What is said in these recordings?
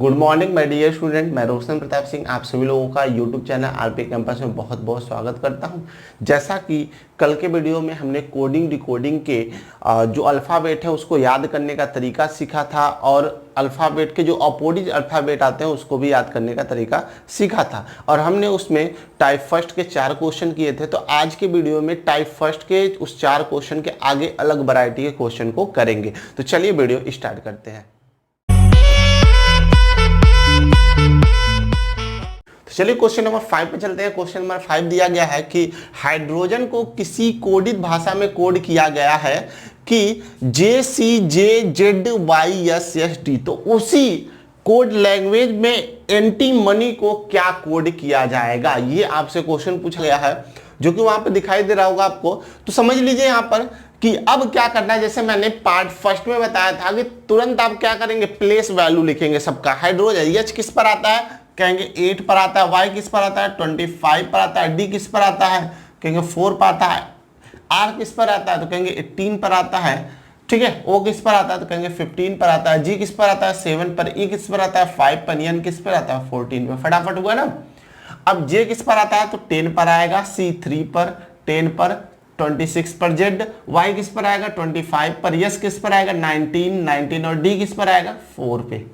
Good morning my dear student, मैं रोशन प्रताप सिंह आप सभी लोगों का यूट्यूब चैनल आरपी कैंपस में बहुत बहुत स्वागत करता हूं। जैसा कि कल के वीडियो में हमने कोडिंग डिकोडिंग के जो अल्फ़ाबेट है उसको याद करने का तरीका सीखा था और अल्फ़ाबेट के जो अपोजिट अल्फ़ाबेट आते हैं उसको भी याद करने का तरीका सीखा था और हमने उसमें टाइप फर्स्ट के 4 क्वेश्चन किए थे। तो आज के वीडियो में टाइप फर्स्ट के उस 4 क्वेश्चन के आगे अलग वैरायटी के क्वेश्चन को करेंगे। तो चलिए वीडियो स्टार्ट करते हैं। चलिए क्वेश्चन नंबर 5 पे चलते हैं। क्वेश्चन नंबर 5 दिया गया है कि हाइड्रोजन को किसी कोडित भाषा में कोड किया गया है कि JCJZYSSD, तो उसी कोड लैंग्वेज में एंटीमनी को क्या कोड किया जाएगा, ये आपसे क्वेश्चन पूछा गया है जो कि वहां पे दिखाई दे रहा होगा आपको। तो समझ लीजिए यहां पर कि अब क्या करना है। जैसे मैंने पार्ट फर्स्ट में बताया था कि तुरंत आप क्या करेंगे, प्लेस वैल्यू लिखेंगे सबका। हाइड्रोजन H किस पर आता है, कहेंगे 8 पर आता है। Y किस पर आता है, 25 पर आता है। D किस पर आता है, कहेंगे 4 पर आता है। R किस पर आता है, तो कहेंगे 18 पर आता है। ठीक है। O किस पर आता है, तो कहेंगे 15 पर आता है। G किस पर आता है, 7 पर। E किस पर आता है, 5 पर। N किस पर आता है, 14 पर। फटाफट हुआ ना। अब J किस पर आता है, तो 10 पर आएगा। C 3 पर, 10 पर, 26 पर। Z Y किस पर आएगा, 25 पर। S किस पर आएगा, 19 और D किस पर आएगा, 4 पे।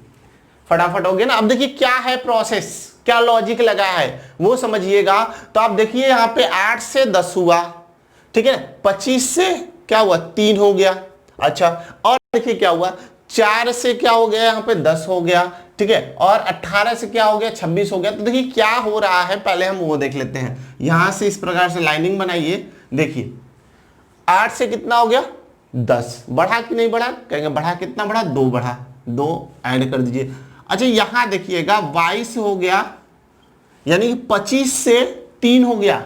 फटाफट हो गया ना। अब देखिए क्या है प्रोसेस, क्या लॉजिक लगा है वो समझिएगा। तो आप देखिए यहाँ पे 8 से 10 हुआ, ठीक है। 25 से क्या हुआ, 3 हो गया। अच्छा, और देखिए क्या हुआ, 4 से क्या हो गया, यहाँ पे 10 हो गया, ठीक है। और 18 से क्या हो गया, 26 हो गया। तो देखिए क्या हो रहा है, पहले हम वो देख लेते हैं। यहां से इस प्रकार से लाइनिंग बनाइए। देखिए 8 से कितना हो गया, 10। बढ़ा कि नहीं बढ़ा, कहेंगे बढ़ा। कितना बढ़ा, 2 बढ़ा। 2 ऐड कर दीजिए। अच्छा यहां देखिएगा Y से हो गया, यानी 25 से 3 हो गया।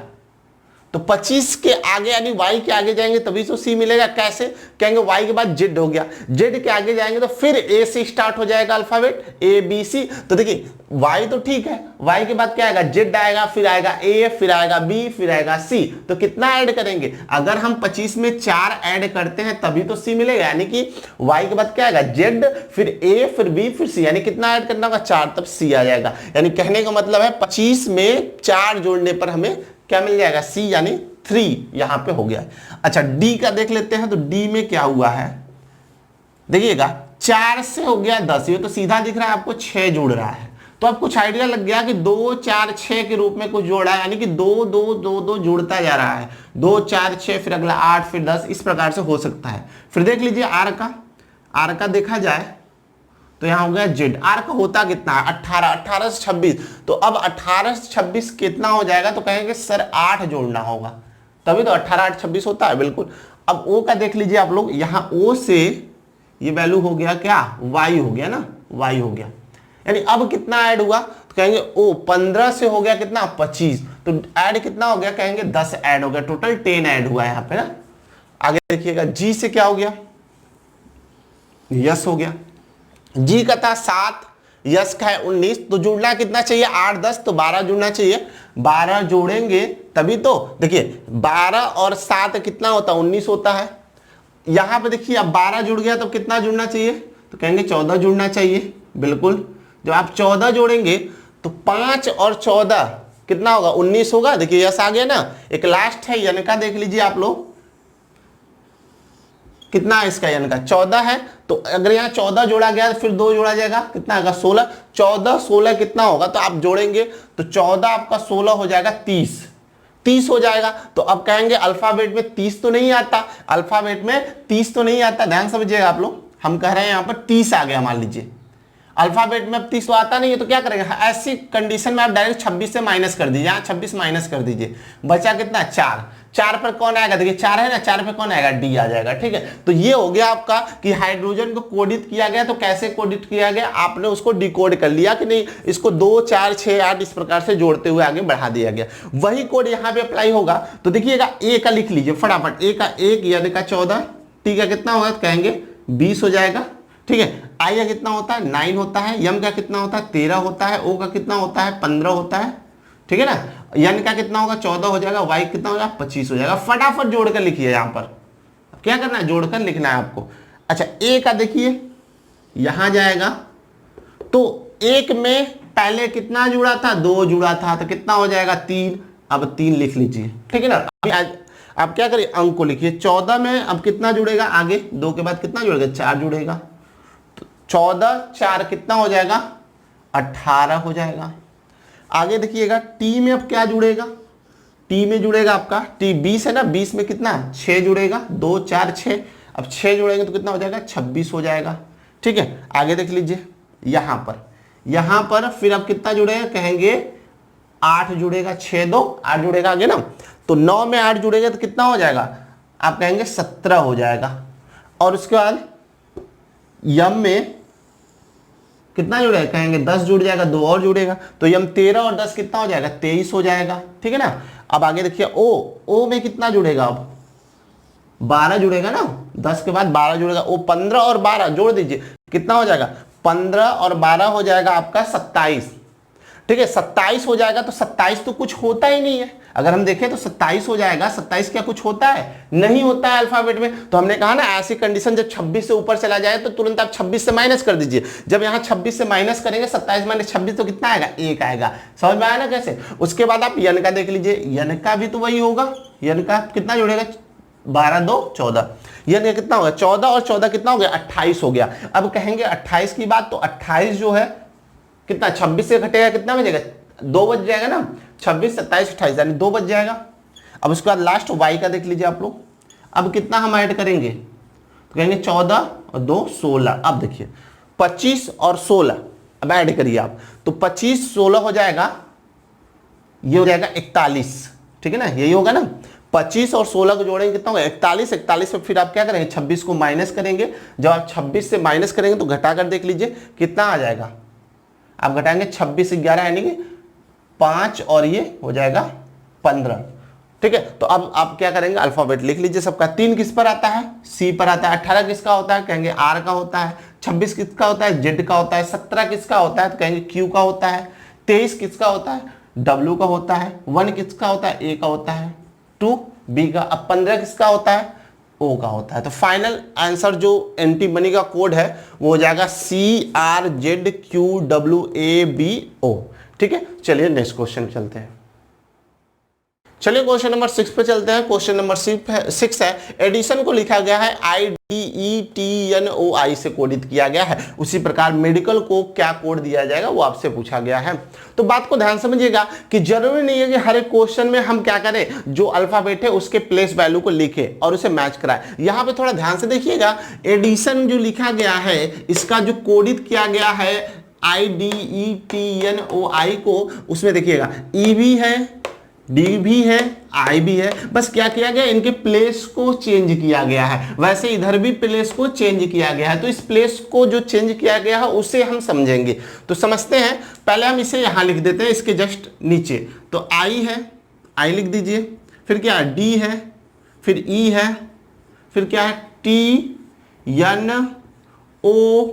तो 25 के आगे यानी Y के आगे जाएंगे तभी तो C मिलेगा। कैसे, कहेंगे Y के बाद Z हो गया। Z के आगे जाएंगे तो फिर A से स्टार्ट हो जाएगा अल्फाबेट, ABC। तो देखिए Y तो ठीक है, Y के बाद क्या आएगा, Z आएगा, फिर आएगा A, फिर आएगा B, फिर आएगा C। तो कितना ऐड करेंगे, अगर हम 25 में 4 ऐड करते हैं तभी तो C मिलेगा। यानी कि Y के बाद क्या आएगा, Z, फिर A, फिर B, फिर C। यानी कितना ऐड करना होगा, 4, तब C आ जाएगा। यानी कहने का मतलब है 25 में 4 जोड़ने पर हमें क्या मिल जाएगा, C, यानी 3 यहां पे हो गया। अच्छा D का देख लेते हैं। तो D में क्या हुआ है, देखिएगा 4 से हो गया 10। ये तो सीधा दिख रहा है आपको, 6 जुड़ रहा है। तो अब कुछ आइडिया लग गया कि 2 4 6 के रूप में कुछ जोड़ा है, यानी कि 2 2 2 2 जुड़ता जा रहा है। 2 4 6, फिर अगला 8, फिर 10, इस प्रकार से हो सकता है। फिर देख लीजिए R का देखा जाए तो यहां हो गया Z। R का होता कितना है, 18 से 26। तो अब 18 से 26 कितना हो जाएगा, तो कहेंगे सर 8 जोड़ना होगा, तभी तो 18 8 26 होता है। बिल्कुल। अब O का देख लीजिए आप लोग, यहां O से ये वैल्यू हो गया क्या, Y हो गया ना, Y हो गया। यानी अब कितना ऐड हुआ, तो कहेंगे O 15 से हो गया कितना, 25। तो ऐड कितना हो गया, कहेंगे 10 ऐड हो गया। टोटल 10 ऐड हुआ यहाँ पे ना। आगे देखिएगा G से क्या हो गया, यस हो गया। G का था 7, यस का है 19। तो जुड़ना कितना चाहिए, 8 10, तो 12 जुड़ना चाहिए। 12 जोड़ेंगे तभी तो। देखिए 12 और 7 कितना होता है, 19 होता है। यहां पे देखिए अब 12 जुड़ गया तो कितना जुड़ना चाहिए, तो कहेंगे 14 जुड़ना चाहिए। बिल्कुल। जब आप 14 जोड़ेंगे तो 5 और 14 कितना होगा, 19 होगा। देखिए यस आ गया ना। एक लास्ट है यन का, देख लीजिए आप लोग कितना है इसका, यन का 14 है। तो अगर यहाँ 14 जोड़ा गया तो फिर 2 जोड़ा जाएगा, कितना आएगा, 16। 14 16 कितना होगा, तो आप जोड़ेंगे तो 14 आपका 16 हो जाएगा 30 हो जाएगा। तो अब कहेंगे अल्फाबेट में 30 तो नहीं आता, अल्फाबेट में 30 तो नहीं आता। ध्यान समझिएगा आप लोग, हम कह रहे हैं यहाँ पर 30 आ गया मान लीजिए। अल्फाबेट में अब 30 तो आता नहीं है, तो क्या करेंगे, ऐसी कंडीशन में आप डायरेक्ट 26 से माइनस कर दीजिए। यहाँ 26 माइनस कर दीजिए, बचा कितना, 4 पर कौन आएगा, देखिए 4 है ना, 4 पे कौन आएगा, D आ जाएगा। ठीक है। तो ये हो गया आपका कि हाइड्रोजन को कोडित किया गया। तो कैसे कोडित किया गया, आपने उसको डिकोड कर लिया कि नहीं, इसको 2 4 6 8 इस प्रकार से जोड़ते हुए आगे बढ़ा दिया गया। वही कोड यहाँ पे अप्लाई होगा। तो देखिएगा A का लिख लीजिए फटाफट। A का 1, यानी का 14, T का कितना होगा, तो कहेंगे 20 हो जाएगा। ठीक है। I का कितना होता है, 9 होता है। M का कितना होता है, 13 होता है। O का कितना होता है, 15 होता है। ठीक है ना। N का कितना होगा, 14 हो जाएगा। Y कितना हो जाएगा, 25 हो जाएगा। फटाफट जोड़कर लिखिए। यहाँ पर क्या करना है, जोड़कर लिखना है आपको। अच्छा A का देखिए, यहां जाएगा तो एक में पहले कितना जुड़ा था, 2 जुड़ा था, तो कितना हो जाएगा 3। अब 3 लिख लीजिए, ठीक है ना। अभी आप क्या करिए, अंक को लिखिए। 14 में अब कितना जुड़ेगा, आगे 2 के बाद कितना जुड़ेगा, 4 जुड़ेगा। तो 14 4 कितना हो जाएगा, 18 हो जाएगा। आगे देखिएगा टी में अब क्या जुड़ेगा, टी में जुड़ेगा आपका टी 20 है ना, 20 में कितना 6 जुड़ेगा, 2 4 6। अब 6 जुड़ेंगे तो कितना हो जाएगा, 26 हो जाएगा, ठीक है। आगे देख लीजिए, यहाँ पर फिर अब कितना जुड़ेगा, कहेंगे 8 जुड़ेगा, 6 2 8 जुड़ेगा आगे ना। तो 9 में 8 जुड़ेगा तो कितना हो जाएगा, आप कहेंगे 17 हो जाएगा। और उसके बाद यम में कितना जुड़ेगा, कहेंगे 10 जुड़ जाएगा, 2 और जुड़ेगा, तो यम 13 और 10 कितना हो जाएगा, 23 हो जाएगा, ठीक है ना। अब आगे देखिए ओ में कितना जुड़ेगा, अब 12 जुड़ेगा ना, 10 के बाद 12 जुड़ेगा, ओ 15 और 12 जोड़ दीजिए, कितना हो जाएगा, 15 और 12 हो जाएगा आपका 27, ठीक है। 27 हो जाएगा, तो 27 तो कुछ होता ही नहीं है। अगर हम देखें तो 27 हो जाएगा, 27 क्या कुछ होता है, नहीं होता है अल्फाबेट में। तो हमने कहा ना ऐसी कंडीशन जब 26 से ऊपर चला जाए तो तुरंत आप 26 से माइनस कर दीजिए। जब यहाँ 26 से माइनस करेंगे, 27 माइनस 26 तो कितना आएगा, 1 आएगा। समझ में आया ना कैसे। उसके बाद आप यन का देख लीजिए, यन का भी तो वही होगा, यन का कितना जुड़ेगा, 12 2 14, यन का कितना होगा 14 और 14 कितना हो गया, 28 हो गया। अब कहेंगे 28 की बात, तो 28 जो है कितना, 26 से घटेगा कितना बचेगा, 2 बच जाएगा ना, 26 27 28 यानी 2 बच जाएगा। अब उसके बाद लास्ट वाई का देख लीजिए आप लोग। अब कितना हम ऐड करेंगे, तो कहेंगे 14 और 2 16। अब देखिए 25 और 16 अब ऐड करिए आप, तो 25 16 हो जाएगा, ये हो जाएगा 41, ठीक है ना, यही होगा ना। 25 और 16 को जोड़ेंगे कितना होगा, 41। 41 में फिर आप क्या करेंगे, 26 को माइनस करेंगे। जब आप 26 से माइनस करेंगे तो घटाकर देख लीजिए कितना आ जाएगा, आप घटाएंगे 26 11 यानी कि 5 और ये हो जाएगा 15, ठीक है। तो अब आप क्या करेंगे, अल्फाबेट लिख लीजिए सबका। 3 किस पर आता है, सी पर आता है। 18 किसका होता है, कहेंगे आर का होता है। 26 किसका होता है, जेड का होता है। 17 किसका होता है, तो कहेंगे क्यू का होता है। 23 किसका होता है, डब्ल्यू का होता है। 1 किसका होता है, ए का होता है। 2 बी का। अब 15 किसका होता है, ओ का होता है। तो फाइनल आंसर जो एंटी मनी का कोड है वो हो जाएगा CRZQWABO, ठीक है। चलिए नेक्स्ट क्वेश्चन चलते हैं। चलिए क्वेश्चन नंबर 6 पे चलते हैं। क्वेश्चन नंबर 6 है, एडिशन को लिखा गया है IDETNOI से कोडित किया गया है। उसी प्रकार मेडिकल को क्या कोड दिया जाएगा वो आपसे पूछा गया है। तो बात को ध्यान समझिएगा कि जरूरी नहीं है कि हर एक क्वेश्चन में हम क्या करें, जो अल्फाबेट है उसके प्लेस वैल्यू को लिखे और उसे मैच कराए। यहाँ पे थोड़ा ध्यान से देखिएगा, एडिशन जो लिखा गया है इसका जो कोडित किया गया है IDETNOI को, उसमें देखिएगा E भी है, डी भी है, आई भी है, बस क्या किया गया, इनके प्लेस को चेंज किया गया है। वैसे इधर भी प्लेस को चेंज किया गया है, तो इस प्लेस को जो चेंज किया गया है उसे हम समझेंगे। तो समझते हैं, पहले हम इसे यहां लिख देते हैं, इसके जस्ट नीचे। तो आई है, आई लिख दीजिए, फिर क्या है, डी है, फिर ई है, फिर क्या है, टी एन ओ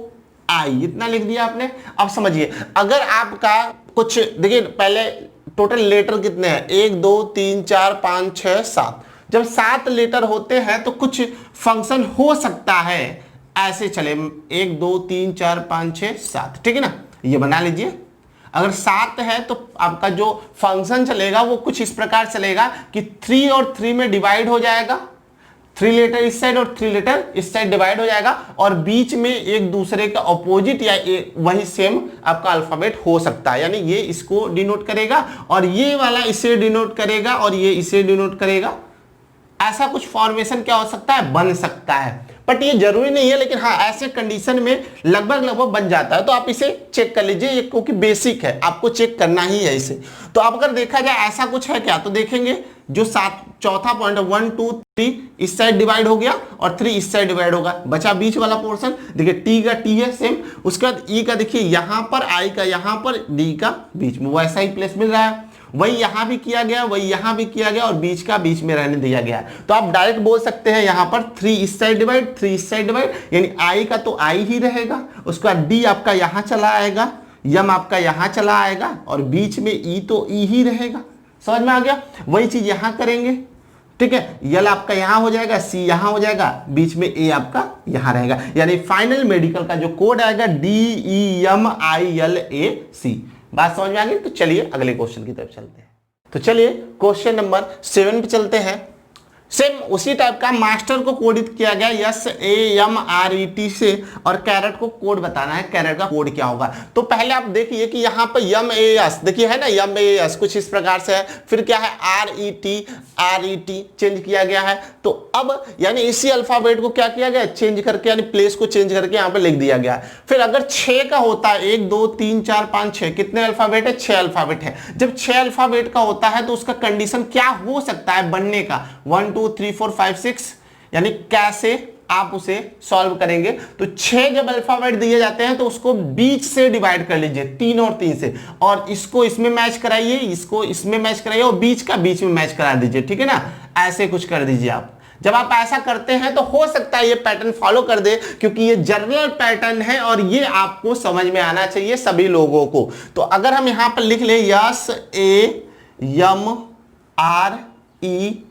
आई, इतना लिख दिया आपने। अब समझिए, अगर आपका कुछ देखिए, पहले टोटल लेटर कितने हैं, 1 2 3 4 5 6 7। जब 7 लेटर होते हैं तो कुछ फंक्शन हो सकता है ऐसे चले, 1 2 3 4 5 6 7, ठीक है ना, ये बना लीजिए। अगर 7 है तो आपका जो फंक्शन चलेगा वो कुछ इस प्रकार चलेगा कि 3 और 3 में डिवाइड हो जाएगा, 3 लेटर इस साइड और 3 लेटर इस साइड डिवाइड हो जाएगा, और बीच में एक दूसरे का ऑपोजिट या वही सेम आपका अल्फाबेट हो सकता है। यानी ये इसको डिनोट करेगा और ये वाला इसे डिनोट करेगा और ये इसे डिनोट करेगा। ऐसा कुछ फॉर्मेशन क्या हो सकता है, बन सकता है, बट ये जरूरी नहीं है, लेकिन हाँ ऐसे कंडीशन में लगभग बन जाता है। तो आप इसे चेक कर लीजिए, ये क्योंकि बेसिक है, आपको चेक करना ही है इसे। तो अब अगर देखा जाए ऐसा कुछ है क्या, तो देखेंगे जो चौथा पॉइंट 1 2 3 इस साइड डिवाइड हो गया और 3 इस साइड डिवाइड होगा, बचा बीच वाला पोर्शन। देखिए टी का टी है सेम, उसके बाद ई का देखिए यहाँ पर, आई का यहाँ पर, डी का बीच में, वैसा ही प्लेस मिल रहा है। वही यहां भी किया गया, वही यहां भी किया गया, और बीच का बीच में रहने दिया गया। तो आप डायरेक्ट बोल सकते हैं यहां पर 3 इस साइड डिवाइड, 3 इस साइड डिवाइड, यानी आई का तो आई ही रहेगा, उसका डी आपका यहां चला आएगा, यम आपका यहां चला आएगा, और बीच में ई तो ई ही रहेगा। समझ में आ गया। वही चीज यहां करेंगे ठीक है, यल आपका यहां हो जाएगा, सी यहां हो जाएगा, बीच में ए आपका यहां रहेगा, यानी फाइनल मेडिकल का जो कोड आएगा DEMILAC। बात समझ में आ गई? तो चलिए अगले क्वेश्चन की तरफ चलते हैं। तो चलिए क्वेश्चन नंबर 7 पे चलते हैं। सेम उसी टाइप का मास्टर को कोडित किया गया SAMRET से, और कैरेट को कोड बताना है, कैरेट का कोड क्या होगा। तो पहले आप देखिए कि यहाँ पर MAS देखिए है ना, MAS कुछ इस प्रकार से है, फिर क्या है RET चेंज किया गया है। तो अब यानी इसी अल्फाबेट को क्या किया गया, चेंज करके, यानी प्लेस को चेंज करके यहाँ पे लिख दिया गया है। फिर अगर 6 का होता है, 1 2 3 4 5 6, कितने अल्फाबेट है, 6 अल्फाबेट है। जब 6 अल्फाबेट का होता है तो उसका कंडीशन क्या हो सकता है बनने का, 1 2 3 4 5 6, यानी कैसे आप उसे सॉल्व करेंगे। तो 6 जब अल्फाबेट दिए जाते हैं तो उसको बीच से डिवाइड कर लीजिए, 3 और 3 से, और इसको इसमें मैच कराइए, इसको इसमें मैच कराइए, और बीच का बीच में मैच करा दीजिए, ठीक है ना, ऐसे कुछ कर दीजिए आप। जब आप ऐसा करते हैं तो हो सकता है ये पैटर्न फॉलो कर दे, क्योंकि ये जनरल पैटर्न है और ये आपको समझ में आना चाहिए सभी लोगों को। तो अगर हम यहां पर लिख ले SAMRET,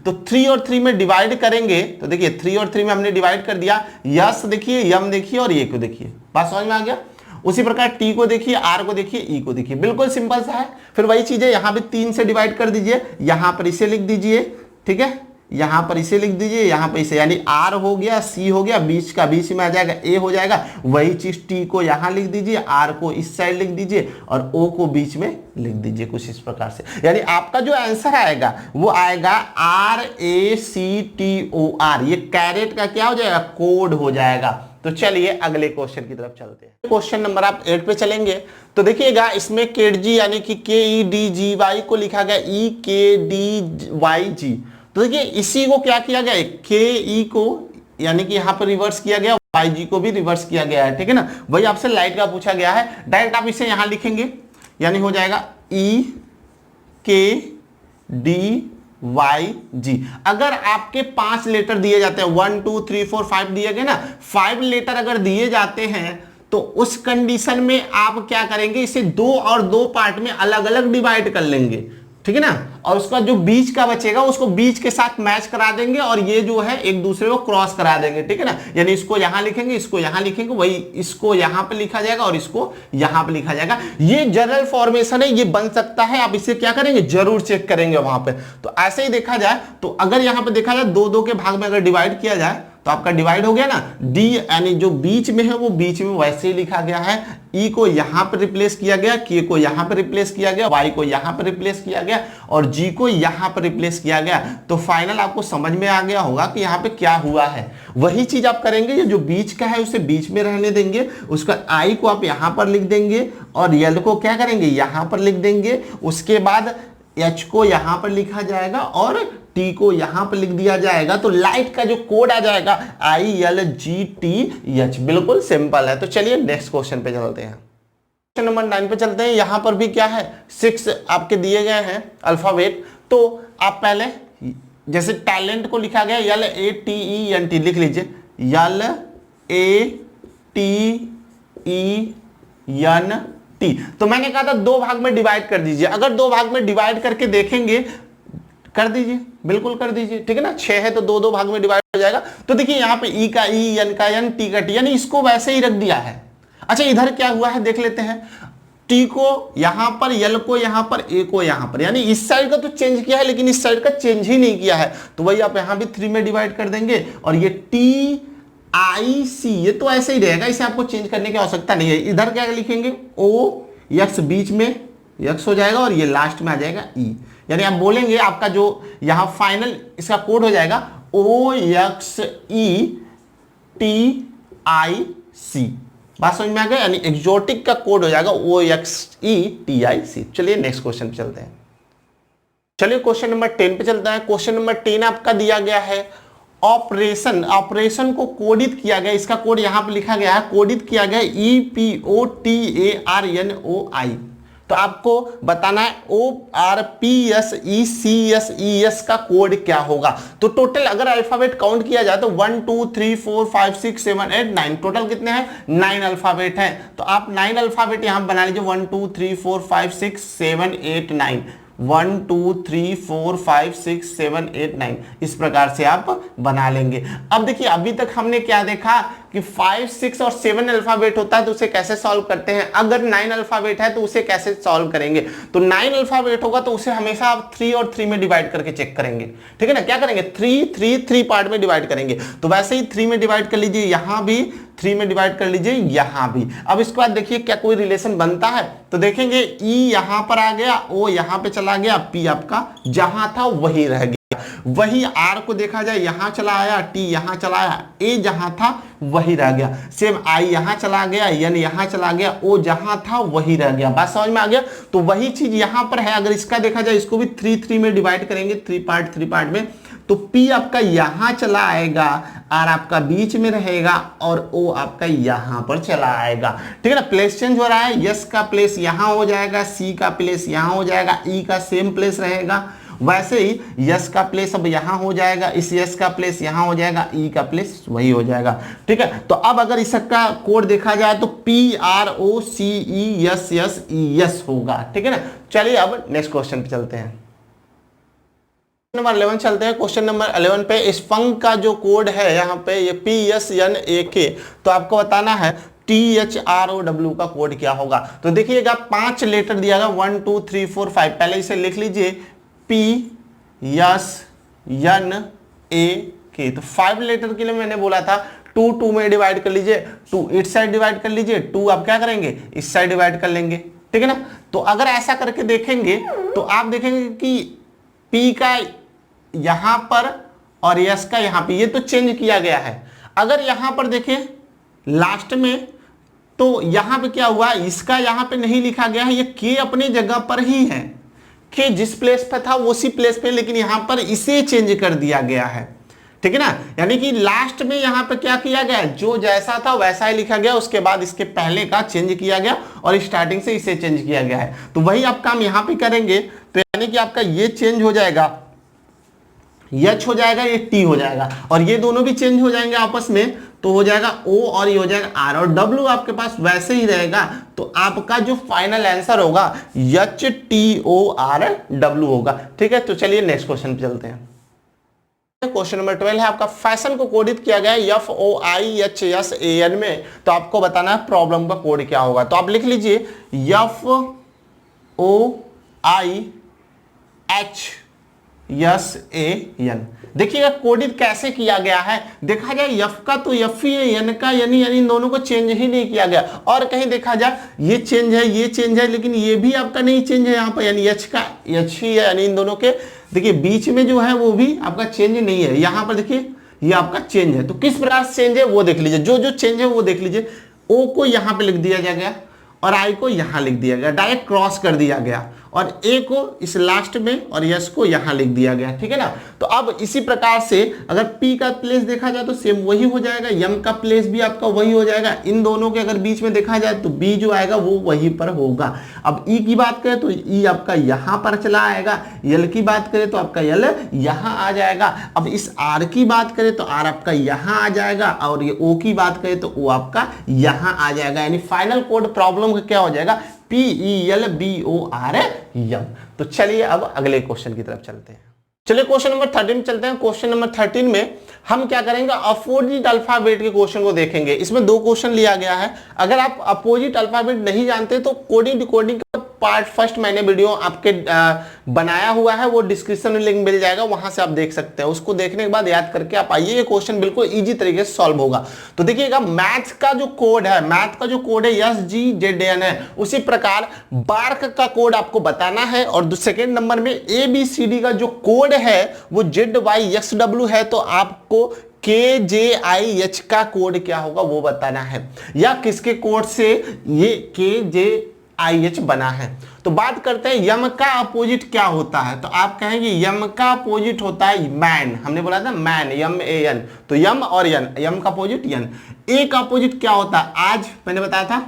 तो 3 और 3 में डिवाइड करेंगे तो देखिए 3 और 3 में हमने डिवाइड कर दिया, यस देखिए, यम देखिए, और ये को देखिए। बात समझ में आ गया? उसी प्रकार टी को देखिए, आर को देखिए, ई को देखिए, बिल्कुल सिंपल सा है। फिर वही चीज है, यहां पे 3 से डिवाइड कर दीजिए, यहां पर इसे लिख दीजिए, ठीक है, यहां पर इसे लिख दीजिए, यहां पर इसे, यानी आर हो गया, सी हो गया, बीच का बीच में आ जाएगा, ए हो जाएगा। वही चीज टी को यहां लिख दीजिए, आर को इस साइड लिख दीजिए, और ओ को बीच में लिख दीजिए, कुछ इस प्रकार से। यानी आपका जो आंसर आएगा वो आएगा RACTOR। ये कैरेट का क्या हो जाएगा, कोड हो जाएगा। तो चलिए अगले क्वेश्चन की तरफ चलते हैं। क्वेश्चन नंबर आप 8 पे चलेंगे तो देखिएगा, इसमें KEDG यानी कि KEDGY को लिखा गया EKDYG। तो देखिए इसी को क्या किया गया, KE को यानी कि यहां पर रिवर्स किया गया, YG को भी रिवर्स किया गया है, ठीक है ना। वही आपसे लाइट का पूछा गया है, डायरेक्ट आप इसे यहां लिखेंगे, यानी हो जाएगा EKDYG। अगर आपके 5 लेटर दिए जाते हैं, 1 2 3 4 5 दिए गए ना, 5 लेटर अगर दिए जाते हैं तो उस कंडीशन में आप क्या करेंगे, इसे 2 और 2 पार्ट में अलग अलग डिवाइड कर लेंगे, ठीक है ना, और उसका जो बीच का बचेगा उसको बीच के साथ मैच करा देंगे, और ये जो है एक दूसरे को क्रॉस करा देंगे, ठीक है ना। यानी इसको यहां लिखेंगे, इसको यहां लिखेंगे, वही इसको यहां पे लिखा जाएगा और इसको यहां पे लिखा जाएगा। ये जनरल फॉर्मेशन है, ये बन सकता है, आप इसे क्या करेंगे, जरूर चेक करेंगे वहां पे। तो ऐसे ही देखा जाए तो अगर यहां पे देखा जाए 2-2 के भाग में अगर डिवाइड किया जाए तो आपका डिवाइड हो गया ना, डी यानी जो बीच में है वो बीच में वैसे ही लिखा गया है, ई को यहां पर रिप्लेस किया गया, के को यहां पर रिप्लेस किया गया, वाई को यहां पर रिप्लेस किया गया, और जी को यहां पर रिप्लेस किया गया। तो फाइनल आपको समझ में आ गया होगा कि यहां पे क्या हुआ है। वही चीज आप करेंगे, जो बीच का है उसे बीच में रहने देंगे, उसका आई को आप यहां पर लिख देंगे, और यल को क्या करेंगे, यहां पर लिख देंगे। उसके बाद एच को यहां पर लिखा जाएगा और टी को यहां पर लिख दिया जाएगा। तो लाइट का जो कोड आ जाएगा ILGTH, बिल्कुल सिंपल है। तो चलिए नेक्स्ट क्वेश्चन पे चलते हैं। क्वेश्चन नंबर 9 पे चलते हैं। यहां पर भी क्या है, 6 आपके दिए गए हैं अल्फाबेट। तो आप पहले जैसे टैलेंट को लिखा गया LATENT, लिख लीजिए LATENT। तो मैंने कहा था 2 भाग में डिवाइड कर दीजिए। अगर 2 भाग में डिवाइड करके देखेंगे, कर दीजिए, बिल्कुल कर दीजिए, ठीक है ना। 6 है तो 2-2 भाग में डिवाइड हो जाएगा। तो देखिए यहाँ पे ई का ई, एन का एन, टी का टी, यानी इसको वैसे ही रख दिया है। अच्छा इधर क्या हुआ है देख लेते हैं, टी को यहां पर, यल को यहां पर, ए को यहां पर, यानी इस साइड का तो चेंज किया है लेकिन इस साइड का चेंज ही नहीं किया है। तो वही आप यहां भी 3 में डिवाइड कर देंगे, और ये TIC ये तो ऐसे ही रहेगा, इसे आपको चेंज करने की आवश्यकता नहीं है। इधर क्या लिखेंगे, OX, बीच में X हो जाएगा और ये लास्ट में आ जाएगा E। यानी आप बोलेंगे आपका जो यहां फाइनल इसका कोड हो जाएगा OXETIC। बात समझ में आ गया, यानी एक्सोटिक का कोड हो जाएगा OXETIC। चलिए नेक्स्ट क्वेश्चन पे चलते हैं। चलिए क्वेश्चन नंबर 10 पे चलते हैं। क्वेश्चन नंबर 10 आपका दिया गया है ऑपरेशन। ऑपरेशन को कोडित किया गया, इसका कोड यहां पे लिखा गया है, कोडित किया गया EPOTARNOI। तो आपको बताना है ORPSECSES का कोड क्या होगा। तो टोटल अगर अल्फाबेट काउंट किया जाए तो 1 2 3 4 5 6 7 8 9, टोटल कितने हैं, 9 अल्फाबेट हैं। तो आप 9 अल्फाबेट यहां बना लीजिए, 1 2 3 4 5 6 7 8 9। 1 2 3 4 5 6 7 8 9 इस प्रकार से आप बना लेंगे। अब देखिए अभी तक हमने क्या देखा कि 5 6 और 7 अल्फाबेट होता है तो उसे कैसे सॉल्व करते हैं, अगर 9 अल्फाबेट है तो उसे कैसे सॉल्व करेंगे। तो 9 अल्फाबेट होगा तो उसे हमेशा आप 3 और 3 में डिवाइड करके चेक करेंगे, ठीक है ना। क्या करेंगे 3 पार्ट में डिवाइड करेंगे। तो वैसे ही 3 में डिवाइड कर लीजिए, यहां भी 3 में डिवाइड कर लीजिए, यहां भी। अब इसके बाद देखिए क्या कोई रिलेशन बनता है, तो देखेंगे ई यहां पर आ गया, ओ यहां पे चला गया, पी आपका जहां था वही रह गया। वही आर को देखा जाए यहां चला आया, टी यहां चला आया, ए जहां था वही रह गया। सेम आई यहां चला गया, एन यहां चला गया, ओ जहां था वही रह गया। बात समझ में आ गया। तो वही चीज यहां पर है। अगर इसका देखा जाए, इसको भी 3 में डिवाइड करेंगे, 3 पार्ट में, तो P आपका यहां चला आएगा, R आपका बीच में रहेगा और O आपका यहां पर चला आएगा, ठीक है ना। प्लेस चेंज हो रहा है, यस का प्लेस यहां हो जाएगा, C का प्लेस यहां हो जाएगा, E का सेम प्लेस रहेगा। वैसे ही यस का प्लेस अब यहां हो जाएगा, इस यस का प्लेस यहां हो जाएगा, ई का प्लेस वही हो जाएगा, ठीक है। तो अब अगर इसका कोड देखा जाए तो PROCESSES होगा, ठीक है ना। चलिए अब नेक्स्ट क्वेश्चन पे चलते हैं। नंबर 11 चलते हैं। क्वेश्चन नंबर 11 पे इस फंक का जो कोड है यहाँ पे ये PSNAK, तो आपको बताना है THROW का कोड क्या होगा। तो देखिएगा 5 लेटर दिया गया, 1 2 3 4 5। पहले इसे लिख लीजिए PSNAK। तो 5 लेटर के लिए मैंने बोला था 2 में डिवाइड कर लीजिए, 2 इस साइड डिवाइड कर लीजिए, 2 आप क्या करेंगे इस साइड डिवाइड कर लेंगे, ठीक है ना। तो अगर ऐसा करके देखेंगे तो आप देखेंगे कि P का यहां पर और यस का यहां पे, ये तो चेंज किया गया है। अगर यहां पर देखें लास्ट में, तो यहां पे क्या हुआ, इसका यहां पे नहीं लिखा गया है, ये के अपनी जगह पर ही है, के जिस प्लेस पे था उसी प्लेस पे, लेकिन यहां पर इसे चेंज कर दिया गया है, ठीक है ना। यानी कि लास्ट में यहां पे क्या किया गया, जो जैसा था वैसा ही लिखा गया, उसके बाद इसके पहले का चेंज किया गया और स्टार्टिंग से इसे चेंज किया गया है। तो वही आप काम यहां पे करेंगे, तो यानी कि आपका ये चेंज हो जाएगा, एच हो जाएगा, ये टी हो जाएगा, और ये दोनों भी चेंज हो जाएंगे आपस में, तो हो जाएगा ओ और ये हो जाएगा आर, और डब्ल्यू आपके पास वैसे ही रहेगा। तो आपका जो फाइनल आंसर होगा HTORW होगा, ठीक है। तो चलिए नेक्स्ट क्वेश्चन पे चलते हैं। क्वेश्चन नंबर 12 है आपका, फैशन को कोडित किया गया है FOIHSAN में, तो आपको बताना है प्रॉब्लम का कोड क्या होगा। तो आप लिख लीजिए FOIHSAN। देखिएगा कोडित कैसे किया गया है, देखा जाए एफ का तो एफ ही है, एन का यानी इन दोनों को चेंज ही नहीं किया गया, और कहीं देखा जाए ये चेंज है, ये चेंज है, लेकिन ये भी आपका नहीं चेंज है यहाँ पर, यानी एच का एच ही है, यानी इन दोनों के देखिए बीच में जो है वो भी आपका चेंज नहीं है। यहाँ पर देखिए ये आपका चेंज है, तो किस प्रकार से चेंज है वो देख लीजिए, जो जो चेंज है वो देख लीजिए। ओ को यहाँ पे लिख दिया गया और आई को यहाँ लिख दिया गया, डायरेक्ट क्रॉस कर दिया गया, और ए को इस लास्ट में और यस को यहां लिख दिया गया, ठीक है ना। तो अब इसी प्रकार से अगर पी का प्लेस देखा जाए तो सेम वही हो जाएगा, यम का प्लेस भी आपका वही हो जाएगा, इन दोनों के अगर बीच में देखा जाए तो बी जो आएगा वो वहीं पर होगा। अब ई की बात करें तो ई आपका यहां पर चला आएगा, यल की बात करें तो आपका यल यहां आ जाएगा। अब इस आर की बात करें तो आर आपका यहां आ जाएगा, और ये ओ की बात करें तो ओ आपका यहां आ जाएगा, यानी फाइनल कोड प्रॉब्लम का क्या हो जाएगा PELBORM। तो चलिए अब अगले क्वेश्चन की तरफ चलते हैं। चलिए क्वेश्चन नंबर 13 चलते हैं। क्वेश्चन नंबर 13 में हम क्या करेंगे, अपोजिट अल्फाबेट के क्वेश्चन को देखेंगे। इसमें 2 क्वेश्चन लिया गया है। अगर आप अपोजिट अल्फाबेट नहीं जानते तो कोडिंग डिकोडिंग का पार्ट फर्स्ट मैंने वीडियो आपके बनाया हुआ है, वो डिस्क्रिप्शन में लिंक मिल जाएगा, वहां से आप देख सकते हैं। उसको देखने के बाद याद करके आप आइए, ये क्वेश्चन बिल्कुल इजी तरीके से सॉल्व होगा। तो देखिएगा मैथ का जो कोड है, SGZN है, उसी प्रकार बार्क का कोड आपको बताना है, और सेकेंड नंबर में ABCD का जो कोड है वो ZYXW है, तो आपको KJIH का कोड क्या होगा वो बताना है, या किसके कोड से ये KJIH बना है। तो बात करते हैं यम का अपोजिट क्या होता है, तो आप कहेंगे यम का अपोजिट होता है मैन। हमने बोला था मैन, MAN, तो यम और यन, यम का अपोजिट यन। ए का अपोजिट क्या होता है, आज मैंने बताया था,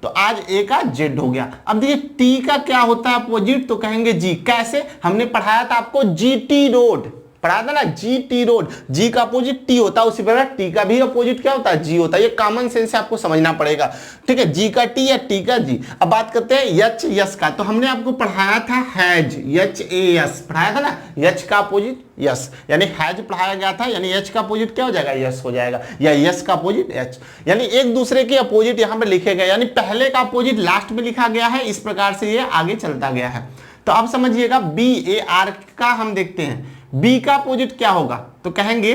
तो आज ए का जेड हो गया। अब देखिए टी का क्या होता है अपोजिट, तो कहेंगे जी। कैसे, हमने पढ़ाया था आपको GT रोड, पढ़ा था ना, जी टी रोड, जी का अपोजिट टी होता है, उसी प्रकार टी का भी अपोजिट क्या होता है, जी होता है। ये कॉमन सेंस से आपको समझना पड़ेगा, ठीक है, जी का टी या टी का जी। अब बात करते हैं यच यस का, तो हमने आपको पढ़ाया था हैज, एच ए एस पढ़ाया था ना, यच का अपोजिट यस, यानी हैज पढ़ाया गया था, यानी एच का अपोजिट क्या हो जाएगा, यस हो जाएगा, या यस का अपोजिट एच, यानी एक दूसरे के अपोजिट यहाँ पे लिखे गए, यानी पहले का अपोजिट लास्ट में लिखा गया है, इस प्रकार से ये आगे चलता गया है। तो अब समझिएगा बी ए आर का हम देखते हैं, बी का अपोजिट क्या होगा, तो कहेंगे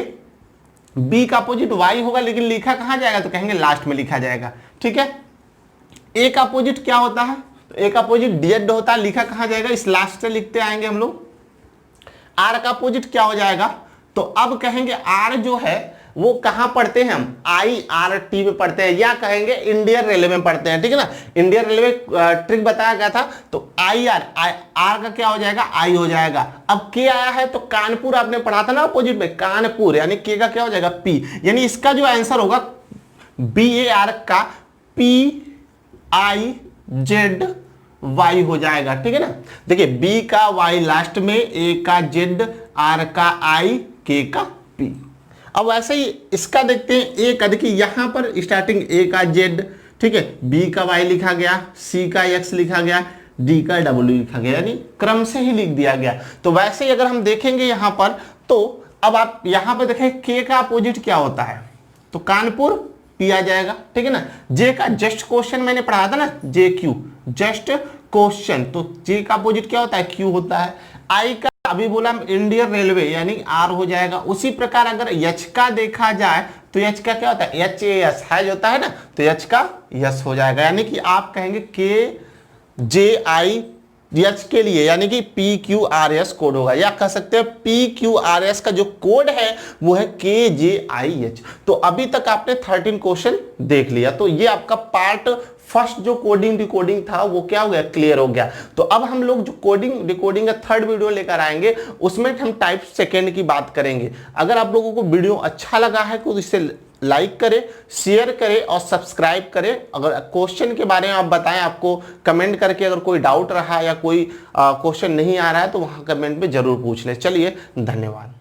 बी का अपोजिट वाई होगा, लेकिन लिखा कहां जाएगा, तो कहेंगे लास्ट में लिखा जाएगा, ठीक है। ए का अपोजिट क्या होता है, तो ए का अपोजिट जेड होता है, लिखा कहां जाएगा, इस लास्ट से लिखते आएंगे हम लोग। आर का अपोजिट क्या हो जाएगा, तो अब कहेंगे आर जो है वो कहां पढ़ते हैं हम, IRT में पढ़ते हैं, या कहेंगे इंडियन रेलवे में पढ़ते हैं, ठीक है ना। इंडियन रेलवे ट्रिक बताया गया था, तो आर का क्या हो जाएगा, आई हो जाएगा। अब के आया है, तो कानपुर आपने पढ़ा था ना अपोजिट में, कानपुर, यानी के का क्या हो जाएगा, पी, यानी इसका जो आंसर होगा BAR का PIZ हो जाएगा, ठीक है ना। देखिए बी का वाई लास्ट में, ए का जेड, आर का आई, के का पी। अब वैसे ही इसका देखते हैं, ए का देखिए यहां पर स्टार्टिंग ए का जेड, ठीक है, बी का वाई लिखा गया, सी का एक्स लिखा गया, डी का डब्ल्यू लिखा गया, यानी क्रम से ही लिख दिया गया। तो वैसे ही अगर हम देखेंगे यहां पर, तो अब आप यहां पर देखें के का अपोजिट क्या होता है, तो कानपुर पी आ जाएगा, ठीक है ना। जे का जस्ट क्वेश्चन मैंने पढ़ाया था ना, जे क्यू जस्ट क्वेश्चन, तो जे का अपोजिट क्या होता है, क्यू होता है। आई का अभी बोला इंडियन रेलवे, यानी आर हो जाएगा। उसी प्रकार अगर यच का देखा जाए, तो यच का क्या होता है, HAS हैज होता है ना, तो यच का यस हो जाएगा, यानी कि आप कहेंगे KJI यच के लिए, यानी कि PQRS कोड होगा, या कह सकते हैं PQRS का जो कोड है वो है KJIH। तो अभी तक आपने 13 क्वेश्चन देख लिया, तो ये आपका पार्ट फर्स्ट जो कोडिंग डिकोडिंग था वो क्या हो गया, क्लियर हो गया। तो अब हम लोग जो कोडिंग डिकोडिंग का थर्ड वीडियो लेकर आएंगे, उसमें हम टाइप सेकेंड की बात करेंगे। अगर आप लोगों को वीडियो अच्छा लगा है तो इसे लाइक करें, शेयर करें और सब्सक्राइब करें। अगर क्वेश्चन के बारे में आप बताएं, आपको कमेंट करके अगर कोई डाउट रहा या कोई क्वेश्चन नहीं आ रहा है तो वहां कमेंट में जरूर पूछ लें। चलिए, धन्यवाद।